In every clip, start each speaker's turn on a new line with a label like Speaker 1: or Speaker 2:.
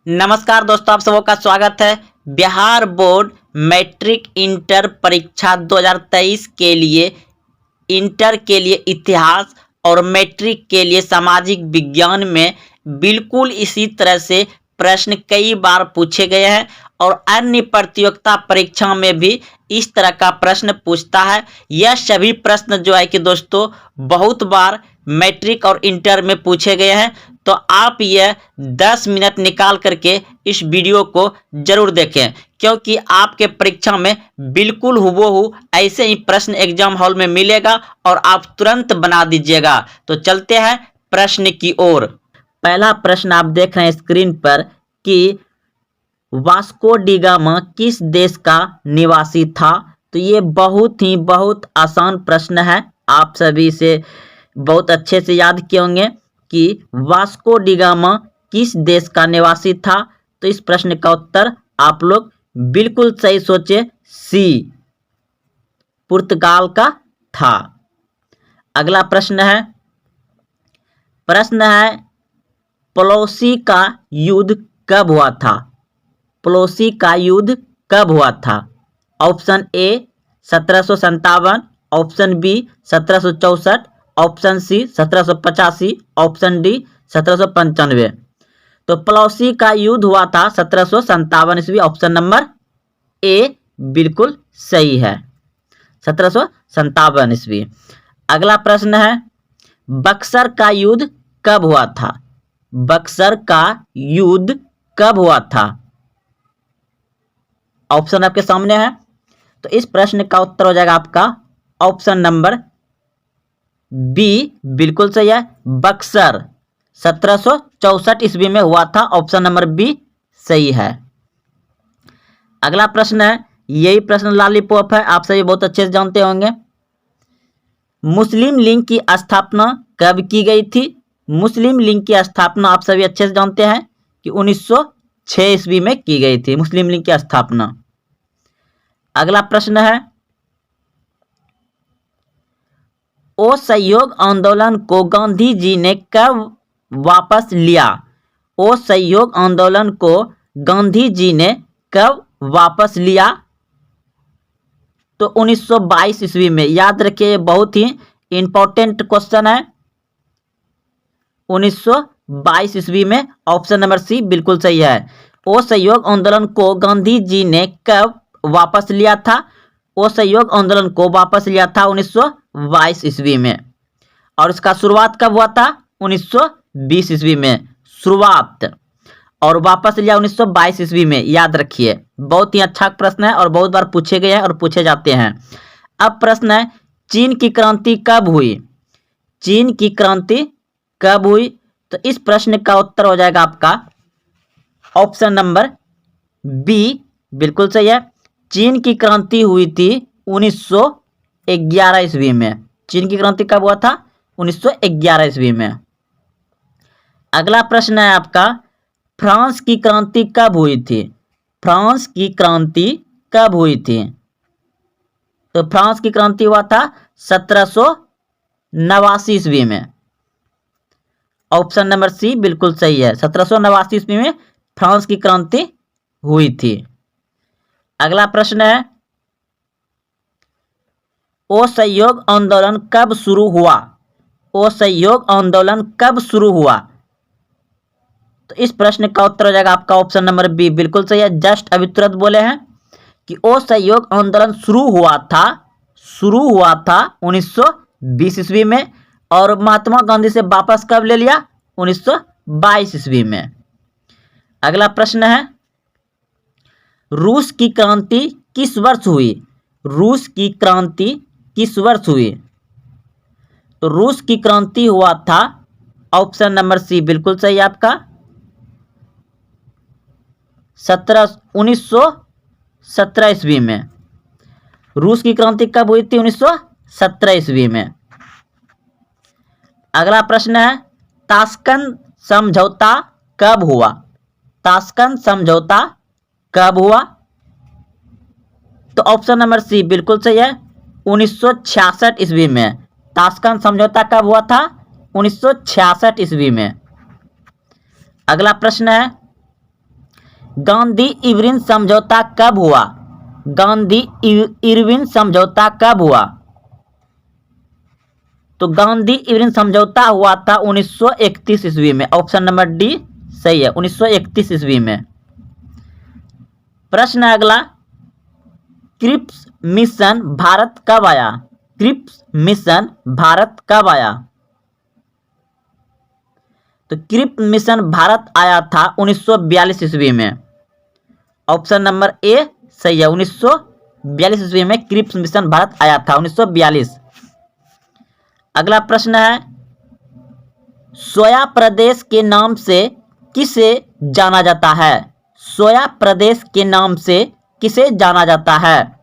Speaker 1: नमस्कार दोस्तों, आप सबों का स्वागत है। बिहार बोर्ड मैट्रिक इंटर परीक्षा 2023 के लिए इंटर के लिए इतिहास और मैट्रिक के लिए सामाजिक विज्ञान में बिल्कुल इसी तरह से प्रश्न कई बार पूछे गए हैं और अन्य प्रतियोगिता परीक्षा में भी इस तरह का प्रश्न पूछता है। यह सभी प्रश्न जो है कि दोस्तों बहुत बार मैट्रिक और इंटर में पूछे गए हैं, तो आप यह 10 मिनट निकाल करके इस वीडियो को जरूर देखें, क्योंकि आपके परीक्षा में बिल्कुल हुबहू ऐसे ही प्रश्न एग्जाम हॉल में मिलेगा और आप तुरंत बना दीजिएगा। तो चलते हैं प्रश्न की ओर। पहला प्रश्न आप देख रहे हैं स्क्रीन पर कि वास्को डी गामा किस देश का निवासी था। तो ये बहुत आसान प्रश्न है, आप सभी से बहुत अच्छे से याद किए होंगे कि वास्को डी गामा किस देश का निवासी था। तो इस प्रश्न का उत्तर आप लोग बिल्कुल सही सोचे, सी पुर्तगाल का था। अगला प्रश्न है प्लोसी का युद्ध कब हुआ था। प्लोसी का युद्ध कब हुआ था। Option A 1757, option B 1764, option C 1785, option D 1795। तो प्लोसी का युद्ध हुआ था 1757 ईस्वी। ऑप्शन नंबर ए बिल्कुल सही है, 1757 ईस्वी। अगला प्रश्न है बक्सर का युद्ध कब हुआ था। बक्सर का युद्ध कब हुआ था। ऑप्शन आपके सामने है, तो इस प्रश्न का उत्तर हो जाएगा आपका ऑप्शन नंबर बी बिल्कुल सही है। बक्सर 1764 ईस्वी में हुआ था। ऑप्शन नंबर बी सही है। अगला प्रश्न है, यही प्रश्न लॉलीपॉप है, आप सभी बहुत अच्छे से जानते होंगे। मुस्लिम लीग की स्थापना कब की गई थी। मुस्लिम लीग की स्थापना आप सभी अच्छे से जानते हैं कि 1906 ईस्वी में की गई थी मुस्लिम लीग की स्थापना। अगला प्रश्न है असहयोग आंदोलन को गांधी जी ने कब वापस लिया। असहयोग आंदोलन को गांधी जी ने कब वापस लिया। तो 1922 ईस्वी में। याद रखिए, बहुत ही इंपॉर्टेंट क्वेश्चन है। 1922 ईस्वी में। ऑप्शन नंबर सी बिल्कुल सही है। असहयोग आंदोलन को गांधी जी ने कब वापस लिया था। असहयोग आंदोलन को वापस लिया था 1922 ईस्वी में। और इसका शुरुआत कब हुआ था। 1920 ईस्वी में शुरुआत, और वापस लिया 1922 ईस्वी में। याद रखिए, बहुत ही अच्छा प्रश्न है और बहुत बार पूछे गए हैं और पूछे जाते हैं। अब प्रश्न है चीन की क्रांति कब हुई। चीन की क्रांति कब हुई। तो इस प्रश्न का उत्तर हो जाएगा आपका ऑप्शन नंबर बी बिल्कुल सही है। चीन की क्रांति हुई थी 1911 ईस्वी में। चीन की क्रांति कब हुआ था। 1911 ईस्वी में। अगला प्रश्न है आपका फ्रांस की क्रांति कब हुई थी। फ्रांस की क्रांति कब हुई थी। तो फ्रांस की क्रांति हुआ था 1789 ईस्वी में। ऑप्शन नंबर सी बिल्कुल सही है, 1789 ईस्वी में फ्रांस की क्रांति हुई थी। अगला प्रश्न है असहयोग आंदोलन कब शुरू हुआ। असहयोग आंदोलन कब शुरू हुआ। तो इस प्रश्न का उत्तर हो जाएगा आपका ऑप्शन नंबर बी बिल्कुल सही है। जस्ट अभी तुरंत बोले हैं कि असहयोग आंदोलन शुरू हुआ था 1920 ईस्वी में, और महात्मा गांधी से वापस कब ले लिया। 1922 ईस्वी में। अगला प्रश्न है रूस की क्रांति किस वर्ष हुई। रूस की क्रांति किस वर्ष हुई। तो रूस की क्रांति हुआ था ऑप्शन नंबर सी बिल्कुल सही है आपका 1917 ईस्वी में। रूस की क्रांति कब हुई थी। 1917 ईस्वी में। अगला प्रश्न है ताशकंद समझौता कब हुआ। ताशकंद समझौता कब हुआ। तो ऑप्शन नंबर सी बिल्कुल सही है 1966 ईस्वी में। ताशकंद समझौता कब हुआ था। 1966 ईस्वी में। अगला प्रश्न है गांधी इरविन समझौता कब हुआ? गांधी इरविन समझौता कब हुआ? तो गांधी इरविन समझौता हुआ था 1931 ईस्वी में। ऑप्शन नंबर डी सही है, 1931 ईस्वी में। प्रश्न अगला, क्रिप्स मिशन भारत कब आया? क्रिप्स मिशन भारत कब आया? तो क्रिप्स मिशन भारत आया था 1942 ईस्वी में। ऑप्शन नंबर ए सही है, 1942 ईस्वी में क्रिप्स मिशन भारत आया था, 1942। अगला प्रश्न है, सोया प्रदेश के नाम से किसे जाना जाता है? सोया प्रदेश के नाम से किसे जाना जाता है?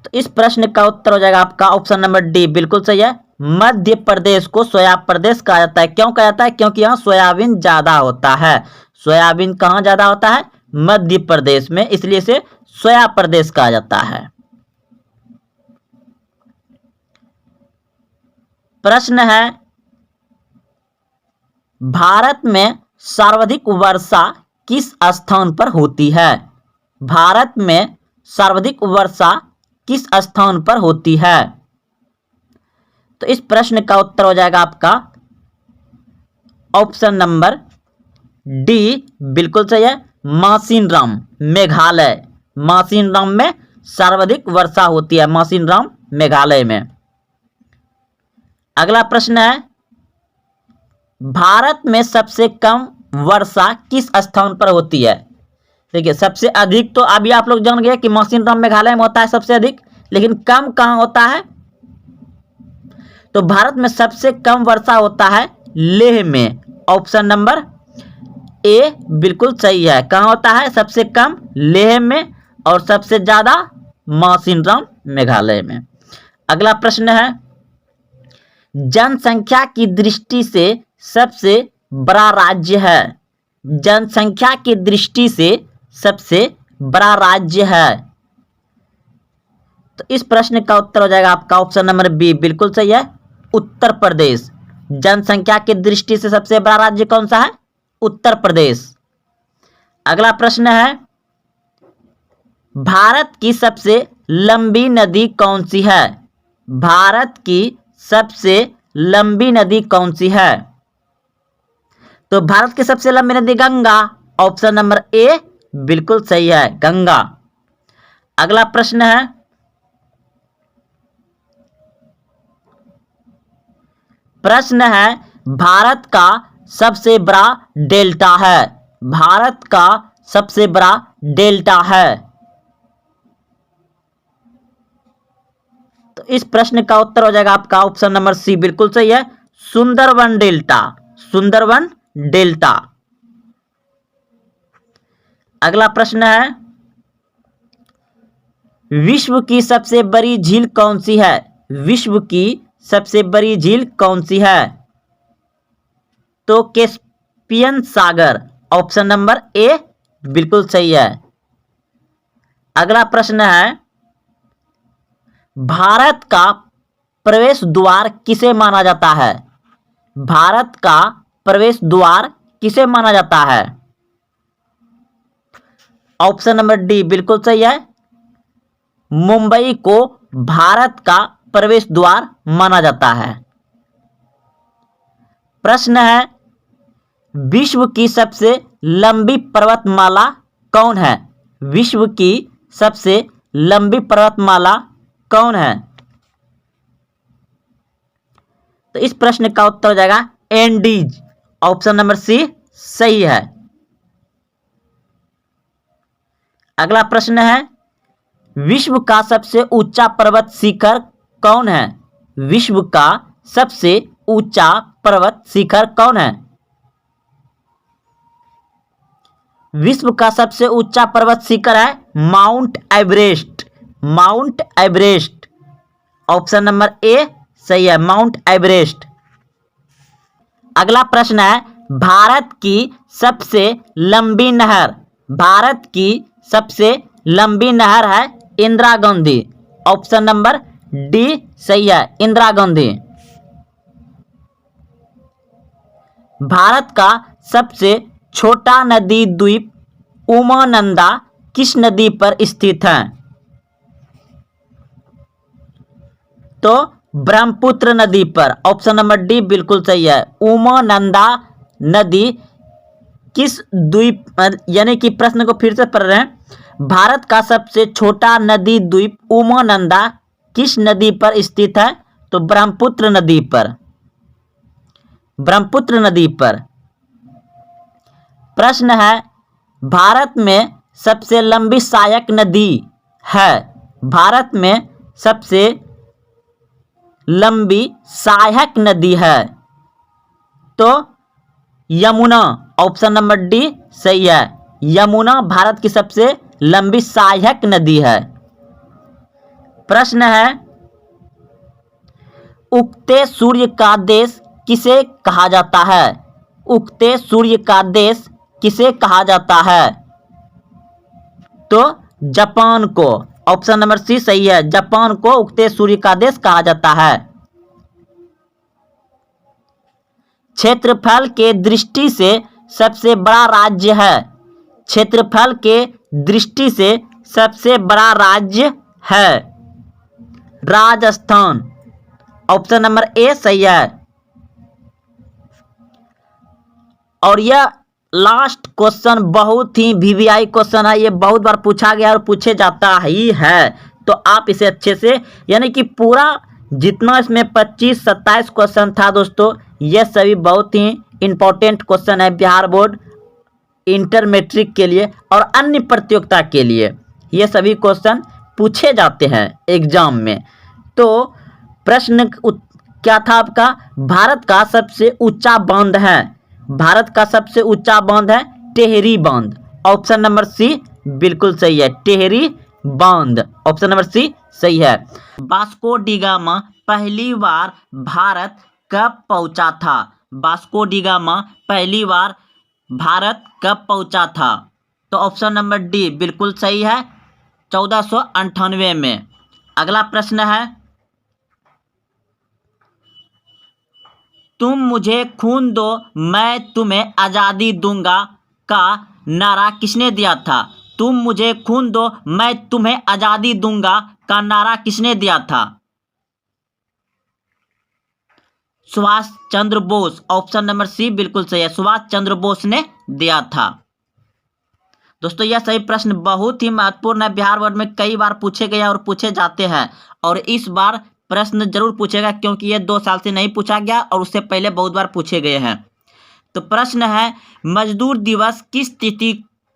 Speaker 1: तो इस प्रश्न का उत्तर हो जाएगा आपका ऑप्शन नंबर डी, बिल्कुल सही है। मध्य प्रदेश को सोया प्रदेश कहा जाता है। क्यों कहा जाता है? क्योंकि यहाँ सोयाबीन ज्यादा होता है। सोयाबीन कहाँ ज्यादा होता है? मध्य प्रदेश में, इसलिए इसे सोया प्रदेश कहा जाता है। प्रश्न है, भारत में सर्वाधिक वर्षा किस स्थान पर होती है? भारत में सर्वाधिक वर्षा किस स्थान पर होती है? तो इस प्रश्न का उत्तर हो जाएगा आपका ऑप्शन नंबर डी, बिल्कुल सही है, मासिनराम, मेघालय। मासिनराम में सर्वाधिक वर्षा होती है, मासिनराम मेघालय में। अगला प्रश्न है, भारत में सबसे कम वर्षा किस स्थान पर होती है? देखिए, सबसे अधिक तो अभी आप लोग जान गए कि मासिनराम मेघालय में होता है सबसे अधिक, लेकिन कम कहाँ होता है? तो भारत में सबसे कम वर्षा होता है लेह में। ऑप्शन नंबर ए बिल्कुल सही है। कहाँ होता है सबसे कम? लेह में, और सबसे ज्यादा मासिनराम मेघालय में। अगला प्रश्न है, जनसंख्या की दृष्टि से सबसे बड़ा राज्य है? जनसंख्या की दृष्टि से सबसे बड़ा राज्य है? तो इस प्रश्न का उत्तर हो जाएगा आपका ऑप्शन नंबर बी, बिल्कुल सही है, उत्तर प्रदेश। जनसंख्या की दृष्टि से सबसे बड़ा राज्य कौन सा है? उत्तर प्रदेश। अगला प्रश्न है, भारत की सबसे लंबी नदी कौन सी है? भारत की सबसे लंबी नदी कौन सी है? तो भारत की सबसे लंबी नदी गंगा। ऑप्शन नंबर ए बिल्कुल सही है, गंगा। अगला प्रश्न है, भारत का सबसे बड़ा डेल्टा है? भारत का सबसे बड़ा डेल्टा है? तो इस प्रश्न का उत्तर हो जाएगा आपका ऑप्शन नंबर सी, बिल्कुल सही है, सुंदरबन डेल्टा। सुंदरबन डेल्टा। अगला प्रश्न है, विश्व की सबसे बड़ी झील कौन सी है? विश्व की सबसे बड़ी झील कौन सी है? तो Caspian Sagar. Option number A बिल्कुल सही है। अगला प्रश्न है, भारत का प्रवेश द्वार किसे माना जाता है? भारत का प्रवेश द्वार किसे माना जाता है? ऑप्शन नंबर डी बिल्कुल सही है, मुंबई को भारत का प्रवेश द्वार माना जाता है। प्रश्न है, विश्व की सबसे लंबी पर्वतमाला कौन है? विश्व की सबसे लंबी पर्वतमाला कौन है? तो इस प्रश्न का उत्तर हो जाएगा एंडीज। ऑप्शन नंबर सी सही है। अगला प्रश्न है, विश्व का सबसे ऊंचा पर्वत शिखर कौन है? विश्व का सबसे ऊंचा पर्वत शिखर कौन है? विश्व का सबसे ऊंचा पर्वत शिखर है mount Everest. Mount Everest. Option number A सही है, माउंट एवरेस्ट। अगला प्रश्न है, भारत की सबसे लंबी नहर। भारत की सबसे लंबी नहर है Indira Gandhi. Option number D सही है, इंदिरा गांधी। भारत का सबसे छोटा नदी द्वीप उमानंदा किस नदी पर स्थित है? तो ब्रह्मपुत्र नदी पर। ऑप्शन नंबर डी बिल्कुल सही है। उमानंदा नदी किस द्वीप, यानी कि प्रश्न को फिर से पढ़ रहे हैं। भारत का सबसे छोटा नदी द्वीप उमानंदा किस नदी पर स्थित है? तो ब्रह्मपुत्र नदी पर। ब्रह्मपुत्र नदी पर। प्रश्न है, भारत में सबसे लंबी सहायक नदी है। भारत में सबसे लंबी सहायक नदी है तो यमुना। ऑप्शन नंबर डी सही है। यमुना भारत की सबसे लंबी सहायक नदी है। प्रश्न है, उगते सूर्य का देश किसे कहा जाता है? उगते सूर्य का देश किसे कहा जाता है? तो जापान को। ऑप्शन नंबर सी सही है। जापान को उगते सूर्य का देश कहा जाता है। क्षेत्रफल के दृष्टि से सबसे बड़ा राज्य है। क्षेत्रफल के दृष्टि से सबसे बड़ा राज्य है राजस्थान। ऑप्शन नंबर ए सही है। और यह लास्ट क्वेश्चन बहुत ही वीवीआई क्वेश्चन है। ये बहुत बार पूछा गया और पूछे जाता ही है, तो आप इसे अच्छे से, यानी कि पूरा जितना इसमें 25-27 क्वेश्चन था दोस्तों, ये सभी बहुत ही इंपॉर्टेंट क्वेश्चन है बिहार बोर्ड इंटर मैट्रिक के लिए और अन्य प्रतियोगिता के लिए। ये सभी क्वेश्चन पूछे जाते हैं एग्जाम में। तो प्रश्न क्या था आपका? भारत का सबसे ऊंचा बांध है। भारत का सबसे ऊंचा बांध है टेहरी बांध। ऑप्शन नंबर सी बिल्कुल सही है। टेहरी बांध। ऑप्शन नंबर सी सही है। वास्को डी गामा पहली बार भारत कब पहुंचा था? वास्को डी गामा पहली बार भारत कब पहुंचा था? तो ऑप्शन नंबर डी बिल्कुल सही है, 1498 में। अगला प्रश्न है, तुम मुझे खून दो मैं तुम्हें आज़ादी दूंगा का नारा किसने दिया था? तुम मुझे खून दो मैं तुम्हें आज़ादी दूंगा का नारा किसने दिया था? सुभाष चंद्र बोस। ऑप्शन नंबर सी बिल्कुल सही है। सुभाष चंद्र बोस ने दिया था। दोस्तों यह सही प्रश्न बहुत ही महत्वपूर्ण है। बिहार बोर्ड में कई बार पूछे गए और पूछे जाते हैं, और इस बार प्रश्न जरूर पूछेगा क्योंकि ये 2 साल से नहीं पूछा गया और उससे पहले बहुत बार पूछे गए हैं। तो प्रश्न है, मजदूर दिवस किस तिथि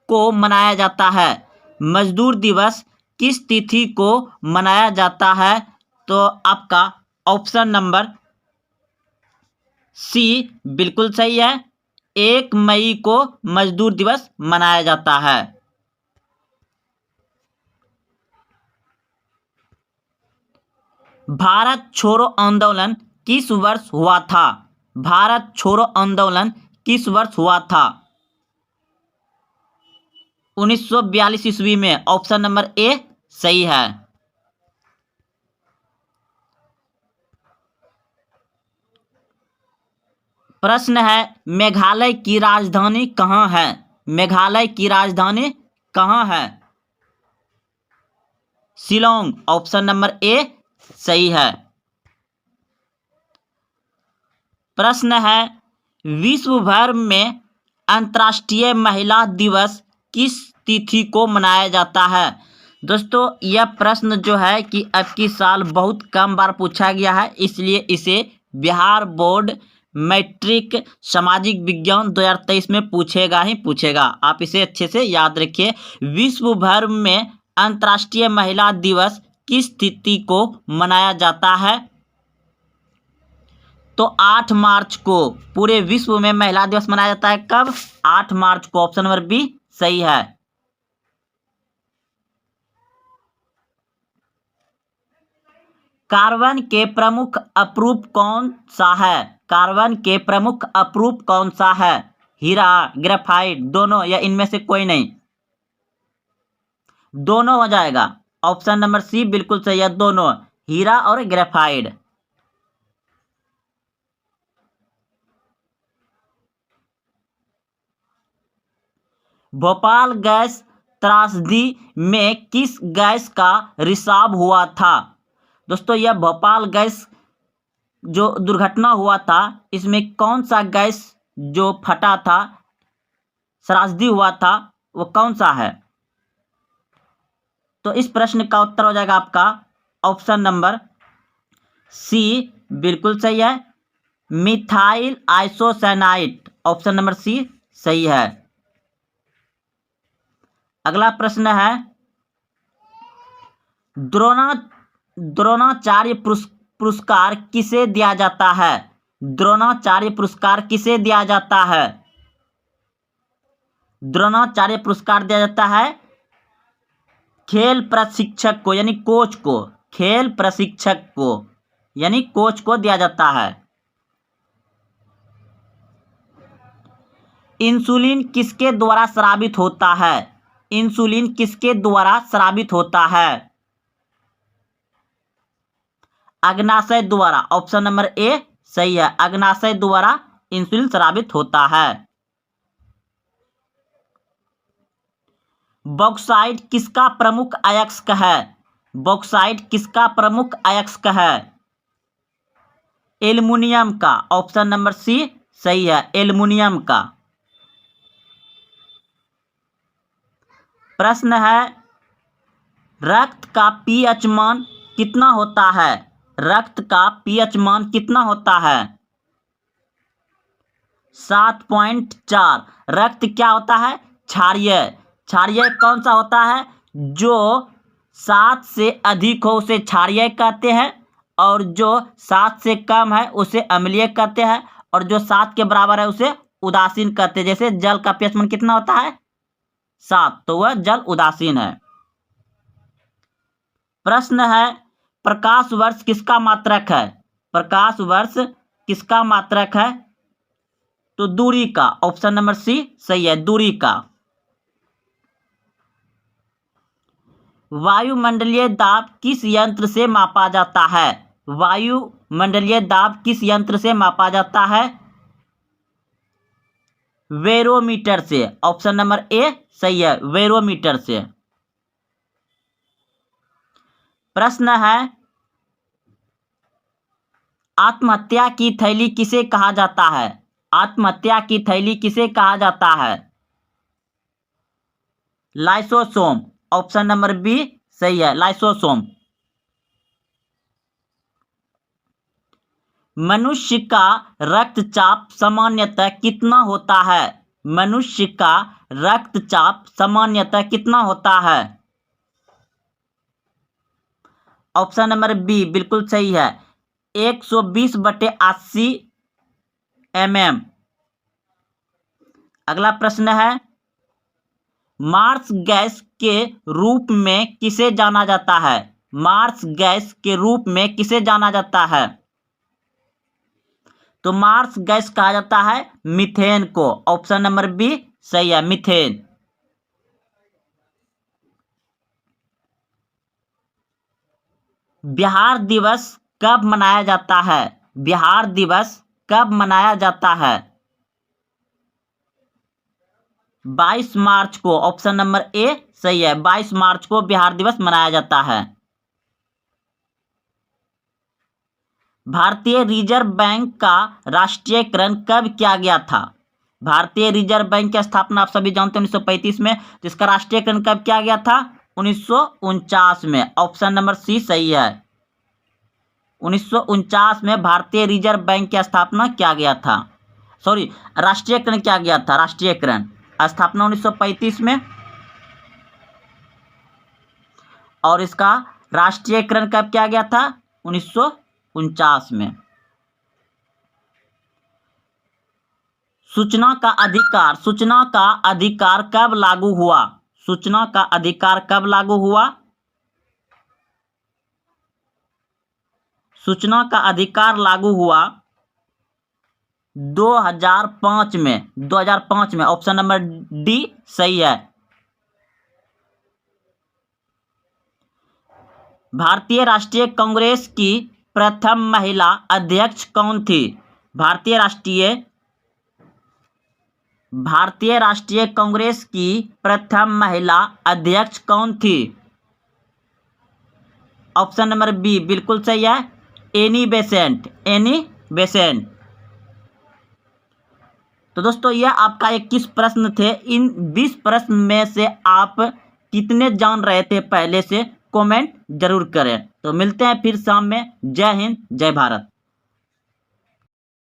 Speaker 1: को मनाया जाता है? मजदूर दिवस किस तिथि को मनाया जाता है? तो आपका ऑप्शन नंबर सी बिल्कुल सही है। 1 मई को मजदूर दिवस मनाया जाता है। भारत छोड़ो आंदोलन किस वर्ष हुआ था? भारत छोड़ो आंदोलन किस वर्ष हुआ था? 1942 ईस्वी में। ऑप्शन नंबर ए सही है। प्रश्न है, मेघालय की राजधानी कहाँ है? मेघालय की राजधानी कहाँ है? शिलोंग। ऑप्शन नंबर ए सही है। प्रश्न है, विश्व भर में अंतर्राष्ट्रीय महिला दिवस किस तिथि को मनाया जाता है? दोस्तों यह प्रश्न जो है कि अब की साल बहुत कम बार पूछा गया है, इसलिए इसे बिहार बोर्ड मैट्रिक सामाजिक विज्ञान 2023 में पूछेगा ही पूछेगा। आप इसे अच्छे से याद रखिए। विश्व भर में अंतर्राष्ट्रीय महिला दिवस किस तिथि को मनाया जाता है? तो 8 मार्च को पूरे विश्व में महिला दिवस मनाया जाता है। कब? 8 मार्च को। ऑप्शन नंबर बी सही है। कार्बन के प्रमुख अपरूप कौन सा है? कार्बन के प्रमुख अपरूप कौन सा है? हीरा, ग्रेफाइट, दोनों या इनमें से कोई नहीं? दोनों हो जाएगा। ऑप्शन नंबर सी बिल्कुल सही है, दोनों, हीरा और ग्रेफाइट। भोपाल गैस त्रासदी में किस गैस का रिसाव हुआ था? दोस्तों यह भोपाल गैस जो दुर्घटना हुआ था इसमें कौन सा गैस जो फटा था, त्रासदी हुआ था, वो कौन सा है? तो इस प्रश्न का उत्तर हो जाएगा आपका ऑप्शन नंबर सी, बिल्कुल सही है, methyl isocyanide. Option number C सही है। अगला प्रश्न है, द्रोणाचार्य पुरस्कार किसे दिया जाता है? द्रोणाचार्य पुरस्कार किसे दिया जाता है? द्रोणाचार्य पुरस्कार दिया जाता है खेल प्रशिक्षक को यानी कोच को, खेल प्रशिक्षक को यानी कोच को दिया जाता है। इंसुलिन किसके द्वारा स्रावित होता है? इंसुलिन किसके द्वारा स्रावित होता है? अग्नाशय द्वारा। ऑप्शन नंबर ए सही है, अग्नाशय द्वारा इंसुलिन स्रावित होता है। बॉक्साइट किसका प्रमुख अयस्क है? बॉक्साइट किसका प्रमुख अयस्क है? एल्युमिनियम का। ऑप्शन नंबर सी सही है, एल्युमिनियम का। प्रश्न है, रक्त का पीएच मान कितना होता है? रक्त का पीएच मान कितना होता है? 7.4। रक्त क्या होता है? क्षारीय। क्षारीय कौन सा होता है? जो 7 से अधिक हो उसे क्षारीय कहते हैं, और जो 7 से कम है उसे अम्लीय कहते हैं, और जो 7 के बराबर है उसे उदासीन कहते हैं। जैसे जल का पीएच मान कितना होता है? 7, तो वह जल उदासीन है। प्रश्न है, प्रकाश वर्ष किसका मात्रक है? प्रकाश वर्ष किसका मात्रक है? तो दूरी का। ऑप्शन नंबर सी सही है, दूरी का। वायुमंडलीय दाब किस यंत्र से मापा जाता है? वायुमंडलीय दाब किस यंत्र से मापा जाता है? बैरोमीटर से। ऑप्शन नंबर ए सही है, बैरोमीटर से। प्रश्न है, आत्महत्या की थैली किसे कहा जाता है? आत्महत्या की थैली किसे कहा जाता है? लाइसोसोम। ऑप्शन नंबर बी सही है, लाइसोसोम। मनुष्य का रक्तचाप सामान्यतः कितना होता है? मनुष्य का रक्तचाप सामान्यतः कितना होता है? ऑप्शन नंबर बी बिल्कुल सही है, 120/80 mm। अगला प्रश्न है, मार्स गैस के रूप में किसे जाना जाता है? मार्स गैस के रूप में किसे जाना जाता है? तो मार्स गैस कहा जाता है मीथेन को। ऑप्शन नंबर बी सही है, मीथेन। बिहार दिवस कब मनाया जाता है? बिहार दिवस कब मनाया जाता है? 22 मार्च को। ऑप्शन नंबर ए सही है, 22 मार्च को बिहार दिवस मनाया जाता है। भारतीय रिजर्व बैंक का राष्ट्रीयकरण कब किया गया था? भारतीय रिजर्व बैंक की स्थापना आप सभी जानते हैं 1935 में। जिसका राष्ट्रीयकरण कब किया गया था? 1949 में। ऑप्शन नंबर सी सही है, 1949 में भारतीय रिजर्व बैंक की स्थापना किया गया था। सॉरी, राष्ट्रीयकरण किया गया था, राष्ट्रीयकरण। स्थापना 1935 में, और इसका राष्ट्रीयकरण कब किया गया था? 1949 में। सूचना का अधिकार, सूचना का अधिकार कब लागू हुआ? सूचना का अधिकार कब लागू हुआ? सूचना का अधिकार लागू हुआ 2005 में। 2005 में। ऑप्शन नंबर डी सही है। भारतीय राष्ट्रीय कांग्रेस की प्रथम महिला अध्यक्ष कौन थी? भारतीय भारतीय राष्ट्रीय कांग्रेस की प्रथम महिला अध्यक्ष कौन थी? ऑप्शन नंबर बी बिल्कुल सही है, एनी बेसेंट। Annie Besant. तो दोस्तों यह आपका 21 प्रश्न थे। इन 20 प्रश्न में से आप कितने जान रहे थे पहले से कमेंट जरूर करें। तो मिलते हैं फिर शाम में। जय हिंद, जय भारत।